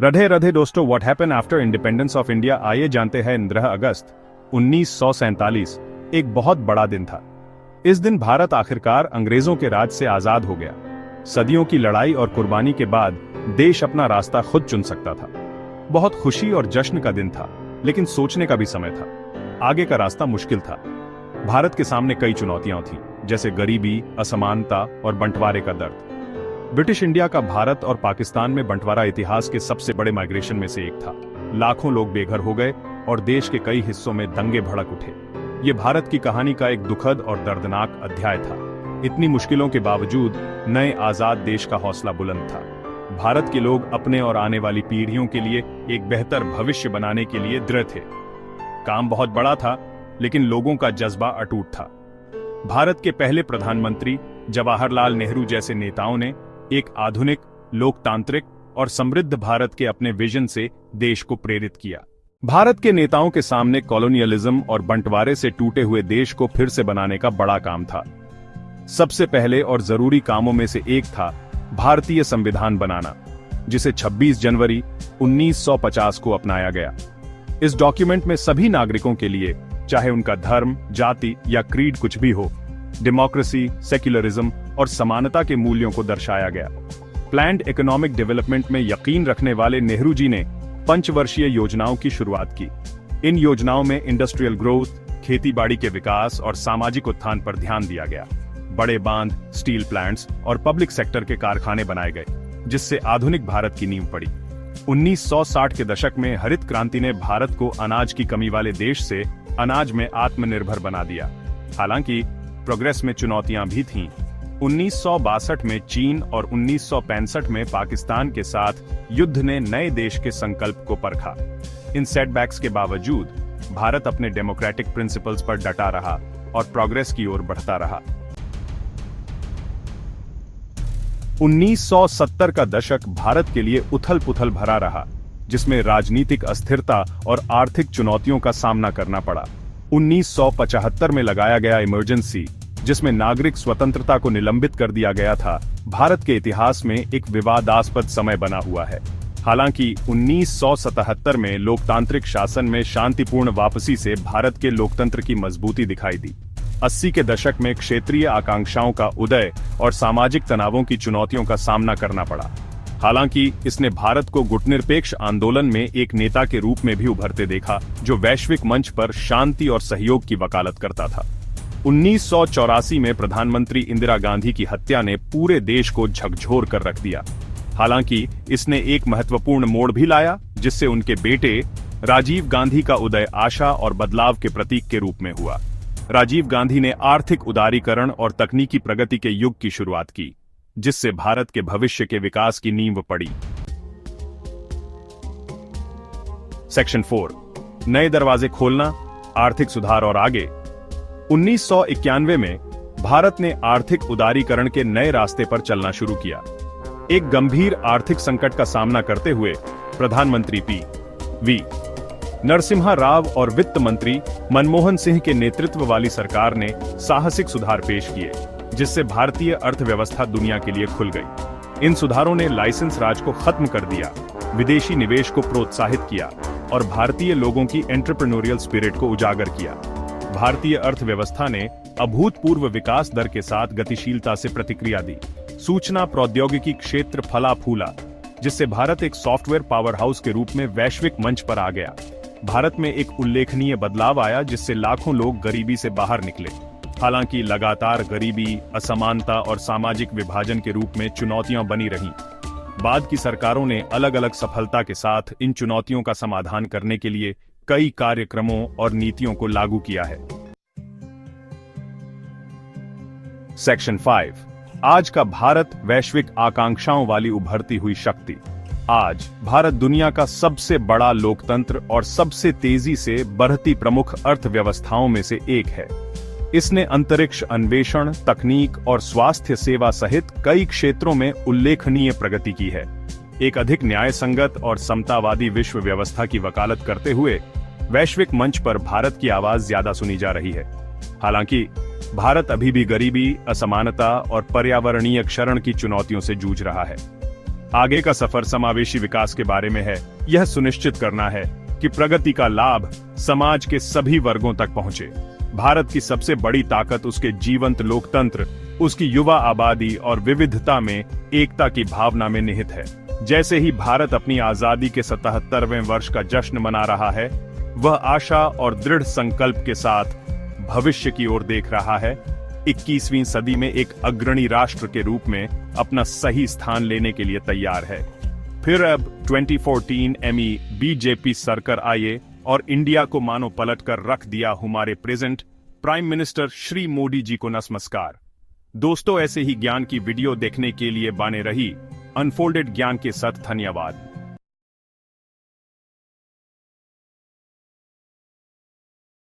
राधे राधे दोस्तों, what happened after independence of India, आइए जानते हैं। 15 अगस्त 1947 एक बहुत बड़ा दिन था। इस दिन भारत आखिरकार अंग्रेजों के राज से आजाद हो गया। सदियों की लड़ाई और कुर्बानी के बाद देश अपना रास्ता खुद चुन सकता था। बहुत खुशी और जश्न का दिन था, लेकिन सोचने का भी समय था। आगे का रास्ता मुश्किल था। भारत के सामने कई चुनौतियां थीं, जैसे गरीबी, असमानता और बंटवारे का दर्द। ब्रिटिश इंडिया का भारत और पाकिस्तान में बंटवारा इतिहास के सबसे बड़े माइग्रेशन में से एक था। लाखों लोग बेघर हो गए और देश के कई हिस्सों में दंगे भड़क उठे। ये भारत की कहानी का एक दुखद और दर्दनाक अध्याय था। इतनी मुश्किलों के बावजूद नए आजाद देश का हौसला बुलंद था। भारत के लोग अपने और आने वाली पीढ़ियों के लिए एक बेहतर भविष्य बनाने के लिए दृढ़ थे। काम बहुत बड़ा था, लेकिन लोगों का जज्बा अटूट था। भारत के पहले प्रधानमंत्री जवाहरलाल नेहरू जैसे नेताओं ने एक आधुनिक, लोकतांत्रिक और समृद्ध भारत के अपने विजन से देश को प्रेरित किया। भारत के नेताओं के सामने कॉलोनियलिज्म और बंटवारे से टूटे हुए देश को फिर से बनाने का बड़ा काम था। सबसे पहले और जरूरी कामों में से एक था भारतीय संविधान बनाना, जिसे 26 जनवरी 1950 को अपनाया गया। इस डॉक्यूमेंट में सभी नागरिकों के लिए, चाहे उनका धर्म, जाति या क्रीड कुछ भी हो, डेमोक्रेसी, सेक्युलरिज्म और समानता के मूल्यों को दर्शाया गया। प्लान्ड इकोनॉमिक डेवलपमेंट में यकीन रखने वाले नेहरू जी ने पंचवर्षीय योजनाओं की शुरुआत की। इन योजनाओं में इंडस्ट्रियल ग्रोथ, खेतीबाड़ी के विकास और सामाजिक उत्थान पर ध्यान दिया गया। बड़े बांध, स्टील प्लांट्स और पब्लिक सेक्टर के कारखाने बनाए गए, जिससे आधुनिक भारत की नींव पड़ी। 1960 के दशक में हरित क्रांति ने भारत को अनाज की कमी वाले देश से अनाज में आत्मनिर्भर बना दिया। हालांकि प्रोग्रेस में चुनौतियां भी थीं। 1962 में चीन और 1965 में पाकिस्तान के साथ युद्ध ने नए देश के संकल्प को परखा। इन सेटबैक्स के बावजूद भारत अपने डेमोक्रेटिक प्रिंसिपल्स पर डटा रहा और प्रोग्रेस की ओर बढ़ता रहा। 1970 का दशक भारत के लिए उथल-पुथल भरा रहा, जिसमें राजनीतिक अस्थिरता और आर्थिक चुनौतियों का सामना करना पड़ा। 1975 में लगाया गया इमरजेंसी, जिसमें नागरिक स्वतंत्रता को निलंबित कर दिया गया था, भारत के इतिहास में एक विवादास्पद समय बना हुआ है। हालांकि 1977 में लोकतांत्रिक शासन में शांतिपूर्ण वापसी से भारत के लोकतंत्र की मजबूती दिखाई दी। 80 के दशक में क्षेत्रीय आकांक्षाओं का उदय और सामाजिक तनावों की चुनौतियों का सामना करना पड़ा। हालांकि इसने भारत को गुटनिरपेक्ष आंदोलन में एक नेता के रूप में भी उभरते देखा, जो वैश्विक मंच पर शांति और सहयोग की वकालत करता था। 1984 में प्रधानमंत्री इंदिरा गांधी की हत्या ने पूरे देश को झकझोर कर रख दिया। हालांकि इसने एक महत्वपूर्ण मोड़ भी लाया, जिससे उनके बेटे राजीव गांधी का उदय आशा और बदलाव के प्रतीक के रूप में हुआ। राजीव गांधी ने आर्थिक उदारीकरण और तकनीकी प्रगति के युग की शुरुआत की, जिससे भारत के भविष्य के विकास की नींव पड़ी। सेक्शन 4, नए दरवाजे खोलना, आर्थिक सुधार और आगे। 1991 में भारत ने आर्थिक उदारीकरण के नए रास्ते पर चलना शुरू किया। एक गंभीर आर्थिक संकट का सामना करते हुए प्रधानमंत्री पी.वी. नरसिम्हा राव और वित्त मंत्री मनमोहन सिंह के नेतृत्व वाली सरकार ने साहसिक सुधार पेश किए, जिससे भारतीय अर्थव्यवस्था दुनिया के लिए खुल गई। इन सुधारों ने लाइसेंस राज को खत्म कर दिया, विदेशी निवेश को प्रोत्साहित किया और भारतीय लोगों की एंटरप्रेन्योरियल स्पिरिट को उजागर किया। भारतीय अर्थव्यवस्था ने अभूतपूर्व विकास दर के साथ गतिशीलता से प्रतिक्रिया दी। सूचना प्रौद्योगिकी क्षेत्र फला फूला, जिससे भारत एक सॉफ्टवेयर पावर हाउस के रूप में वैश्विक मंच पर आ गया। भारत में एक उल्लेखनीय बदलाव आया, जिससे लाखों लोग गरीबी से बाहर निकले। हालांकि लगातार गरीबी, असमानता और सामाजिक विभाजन के रूप में चुनौतियां बनी रहीं। बाद की सरकारों ने अलग अलग सफलता के साथ इन चुनौतियों का समाधान करने के लिए कई कार्यक्रमों और नीतियों को लागू किया है। सेक्शन 5, आज का भारत वैश्विक आकांक्षाओं वाली उभरती हुई शक्ति। आज भारत दुनिया का सबसे बड़ा लोकतंत्र और सबसे तेजी से बढ़ती प्रमुख अर्थव्यवस्थाओं में से एक है। इसने अंतरिक्ष अन्वेषण, तकनीक और स्वास्थ्य सेवा सहित कई क्षेत्रों में उल्लेखनीय प्रगति की है। एक अधिक न्यायसंगत और समतावादी विश्व व्यवस्था की वकालत करते हुए वैश्विक मंच पर भारत की आवाज ज्यादा सुनी जा रही है। हालांकि भारत अभी भी गरीबी, असमानता और पर्यावरणीय क्षरण की चुनौतियों से जूझ रहा है। आगे का सफर समावेशी विकास के बारे में है। यह सुनिश्चित करना है कि प्रगति का लाभ समाज के सभी वर्गों तक पहुंचे। भारत की सबसे बड़ी ताकत उसके जीवंत लोकतंत्र, उसकी युवा आबादी और विविधता में एकता की भावना में निहित है। जैसे ही भारत अपनी आजादी के 77वें वर्ष का जश्न मना रहा है, वह आशा और दृढ़ संकल्प के साथ भविष्य की ओर देख रहा है। 21वीं सदी में एक अग्रणी राष्ट्र के रूप में अपना सही स्थान लेने के लिए तैयार है। फिर अब 2014 बीजेपी सरकार आए और इंडिया को मानो पलट कर रख दिया हमारे present prime minister Shri Modi ji को नमस्कार। दोस्तों, ऐसे ही ज्ञान की वीडियो देखने के लिए बने रही। अनफोल्डेड ज्ञान के साथ धन्यवाद।